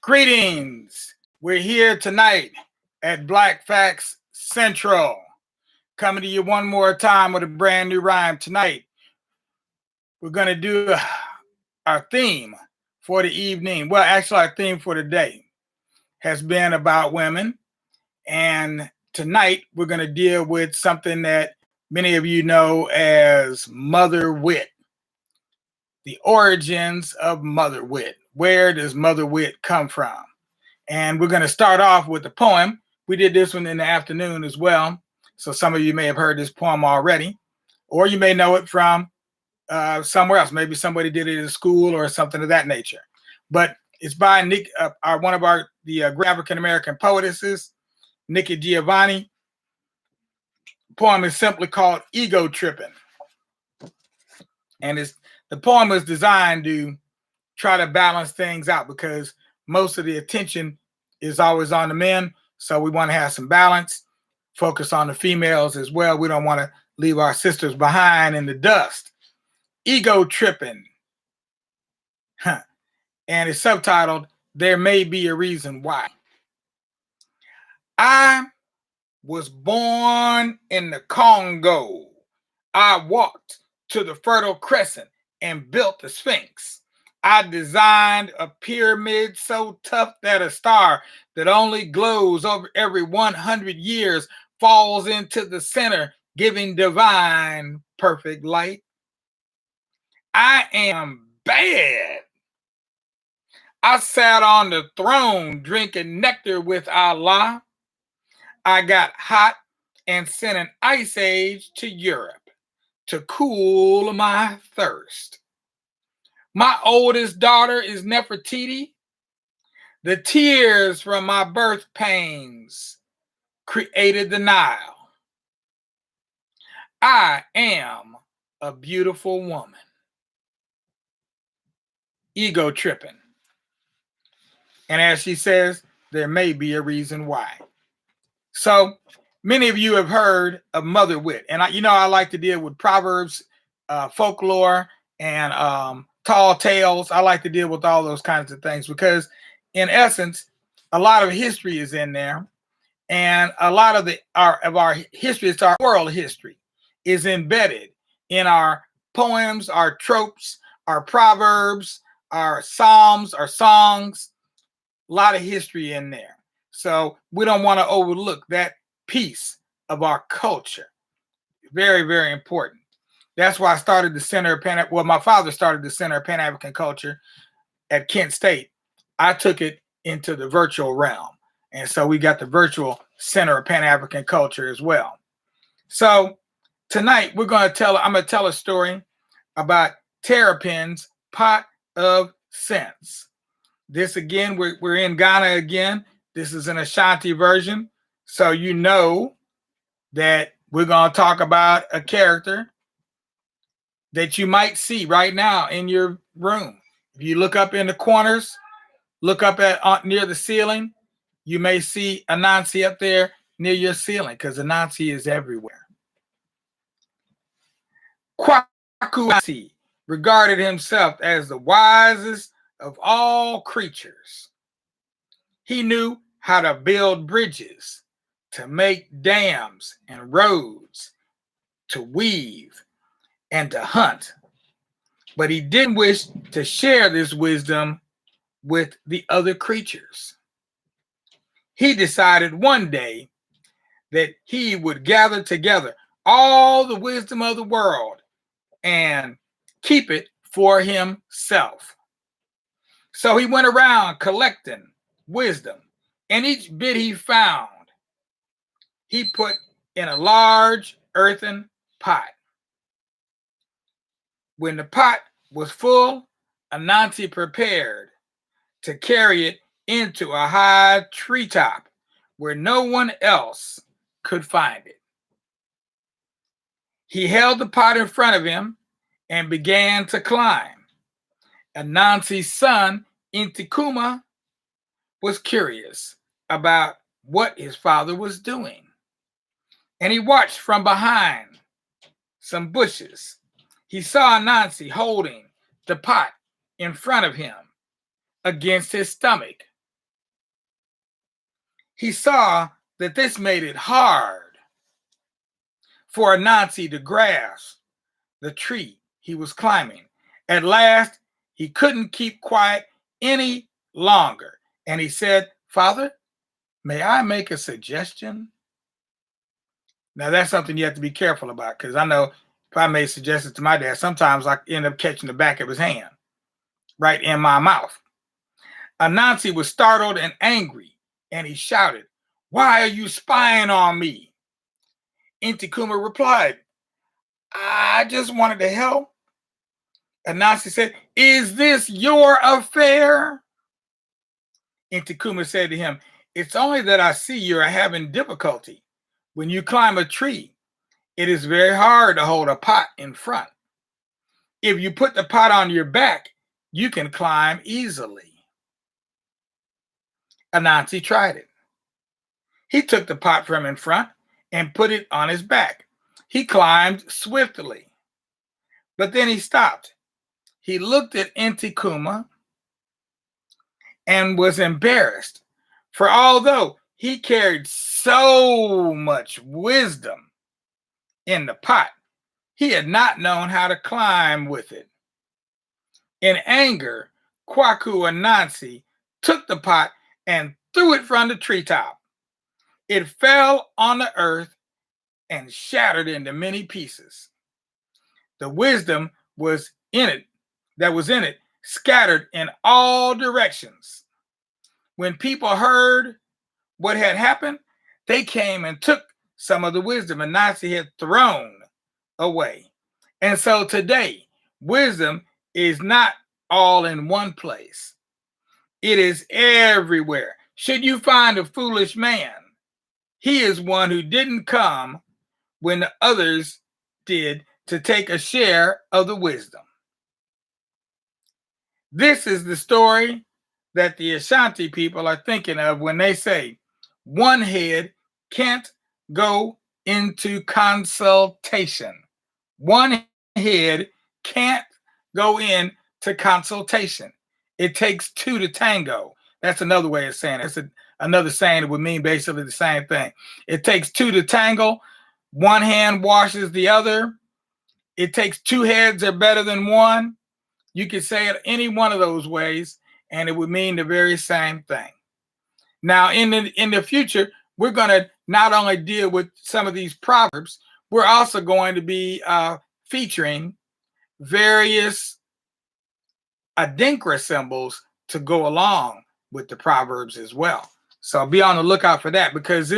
Greetings. We're here tonight at Black Facts Central, coming to you one more time with a brand new rhyme. Tonight, we're going to do our theme for the evening. Well, actually, our theme for the day has been about women. And tonight, we're going to deal with something that many of you know as mother wit. The origins of mother wit. Where does mother wit come from? And we're going to start off with the poem. We did this one in the afternoon as well. So some of you may have heard this poem already, or you may know it from somewhere else. Maybe somebody did it in school or something of that nature. But it's by one of the great African-American poetesses, Nikki Giovanni. The poem is simply called Ego Tripping. And the poem is designed to try to balance things out because most of the attention is always on the men. So we want to have some balance, focus on the females as well. We don't want to leave our sisters behind in the dust. Ego Tripping. And it's subtitled, There May Be a Reason Why. I was born in the Congo. I walked to the Fertile Crescent and built the Sphinx. I designed a pyramid so tough that a star that only glows over every 100 years falls into the center, giving divine perfect light. I am bad. I sat on the throne drinking nectar with Allah. I got hot and sent an ice age to Europe to cool my thirst. My oldest daughter is Nefertiti. The tears from my birth pains created the Nile. I am a beautiful woman. Ego tripping. And as she says, there may be a reason why. So many of you have heard of mother wit. And I like to deal with proverbs, folklore, and tall tales. I like to deal with all those kinds of things because in essence, a lot of history is in there. And a lot of our history, it's our oral history, is embedded in our poems, our tropes, our proverbs, our psalms, our songs. A lot of history in there. So we don't want to overlook that piece of our culture. Very, very important. That's why I started the Center of my father started the Center of Pan-African Culture at Kent State. I took it into the virtual realm. And so we got the virtual Center of Pan-African Culture as well. So tonight I'm going to tell a story about Terrapin's Pot of Sense. This again, we're in Ghana again. This is an Ashanti version. So you know that we're going to talk about a character that you might see right now in your room. If you look up in the corners, look up near the ceiling, you may see Anansi up there near your ceiling because Anansi is everywhere. Kwaku regarded himself as the wisest of all creatures. He knew how to build bridges, to make dams and roads, to weave and to hunt. But he didn't wish to share this wisdom with the other creatures. He decided one day that he would gather together all the wisdom of the world and keep it for himself. So he went around collecting wisdom, and each bit he found, he put in a large earthen pot. When the pot was full, Anansi prepared to carry it into a high treetop where no one else could find it. He held the pot in front of him and began to climb. Anansi's son, Intikuma, was curious about what his father was doing. And he watched from behind some bushes. He saw Anansi holding the pot in front of him against his stomach. he saw that this made it hard for Anansi to grasp the tree he was climbing. At last, he couldn't keep quiet any longer, and he said, "Father, may I make a suggestion?" Now, that's something you have to be careful about, because I know if I made suggestions to my dad, sometimes I end up catching the back of his hand right in my mouth. Anansi was startled and angry, and he shouted, "Why are you spying on me?" Intikuma replied, "I just wanted to help." Anansi said, "Is this your affair?" Intikuma said to him, "It's only that I see you're having difficulty. When you climb a tree, it is very hard to hold a pot in front. If you put the pot on your back, you can climb easily." Anansi tried it. He took the pot from in front and put it on his back. He climbed swiftly, but then he stopped. He looked at Intikuma and was embarrassed, for although he carried so much wisdom in the pot, he had not known how to climb with it. In anger, Kwaku Anansi took the pot and threw it from the treetop. It fell on the earth and shattered into many pieces. The wisdom was in it, scattered in all directions. When people heard what had happened, they came and took some of the wisdom Anansi had thrown away. And so today, wisdom is not all in one place. It is everywhere. Should you find a foolish man, he is one who didn't come when the others did to take a share of the wisdom. This is the story that the Ashanti people are thinking of when they say, "One head can't go into consultation." One head can't go into consultation. It takes two to tango. That's another way of saying it. It's another saying that would mean basically the same thing. It takes two to tango. One hand washes the other. It takes two heads are better than one. You could say it any one of those ways, and it would mean the very same thing. Now, in the future, we're going to not only deal with some of these proverbs, we're also going to be featuring various adinkra symbols to go along with the proverbs as well. So be on the lookout for that, because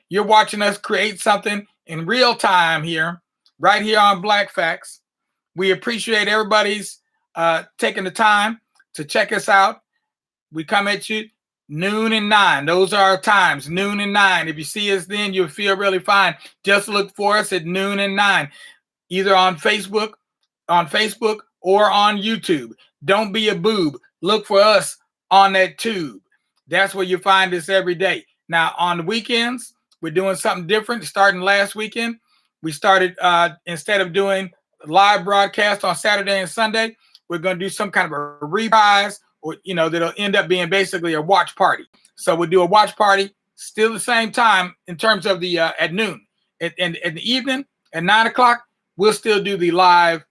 you're watching us create something in real time here, right here on Black Facts. We appreciate everybody's taking the time to check us out. We come at you noon and 9. Those are our times, noon and 9. If you see us then, you'll feel really fine. Just look for us at noon and 9, either on Facebook or on YouTube. Don't be a boob. Look for us on that tube. That's where you find us every day. Now, on the weekends, we're doing something different. Starting last weekend, we started, instead of doing live broadcast on Saturday and Sunday, we're going to do some kind of a reprise, or, that'll end up being basically a watch party. So we'll do a watch party, still the same time in terms of the at noon. In the evening, at 9 o'clock, we'll still do the live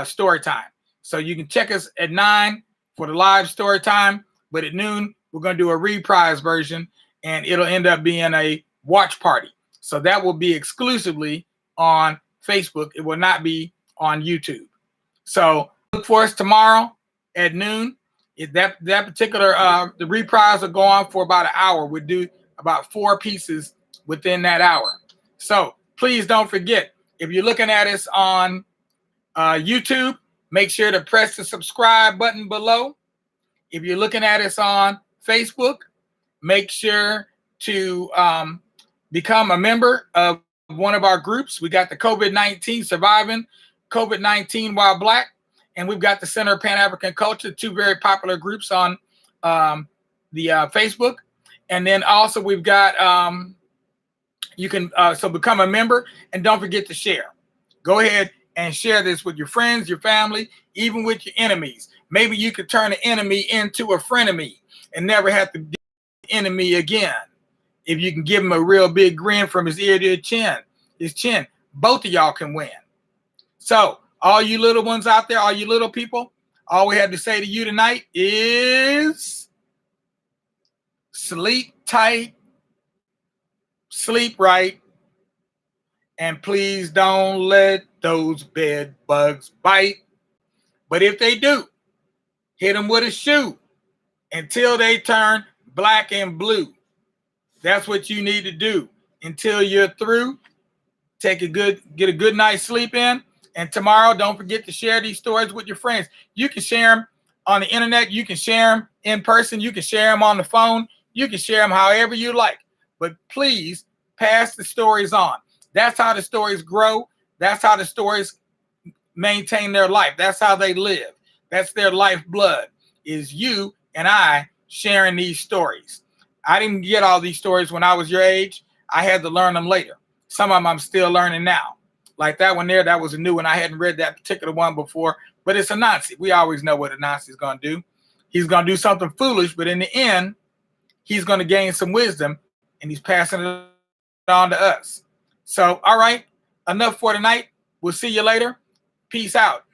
story time. So you can check us at 9 for the live story time, but at noon, we're going to do a reprise version, and it'll end up being a watch party. So that will be exclusively on Facebook. It will not be on YouTube. So look for us tomorrow at noon. That particular, the reprise will go on for about an hour. We'll do about 4 pieces within that hour. So please don't forget, if you're looking at us on YouTube, make sure to press the subscribe button below. If you're looking at us on Facebook, make sure to become a member of one of our groups. We got the COVID-19 Surviving COVID-19 While Black, and we've got the Center of Pan-African Culture, 2 very popular groups on the Facebook. And then also we've got, you can so become a member, and don't forget to share. Go ahead and share this with your friends, your family, even with your enemies. Maybe you could turn an enemy into a frenemy and never have to be an enemy again. If you can give him a real big grin from his ear to his chin, both of y'all can win. So all you little ones out there, all you little people, all we have to say to you tonight is sleep tight, sleep right, and please don't let those bed bugs bite. But if they do, hit them with a shoe until they turn black and blue. That's what you need to do until you're through. Get a good night's sleep in. And tomorrow, don't forget to share these stories with your friends. You can share them on the internet. You can share them in person. You can share them on the phone. You can share them however you like. But please pass the stories on. That's how the stories grow. That's how the stories maintain their life. That's how they live. That's their lifeblood, is you and I sharing these stories. I didn't get all these stories when I was your age. I had to learn them later. Some of them I'm still learning now. Like that one there, that was a new one. I hadn't read that particular one before, but it's Anansi. We always know what Anansi is going to do. He's going to do something foolish, but in the end, he's going to gain some wisdom, and he's passing it on to us. So, all right, enough for tonight. We'll see you later. Peace out.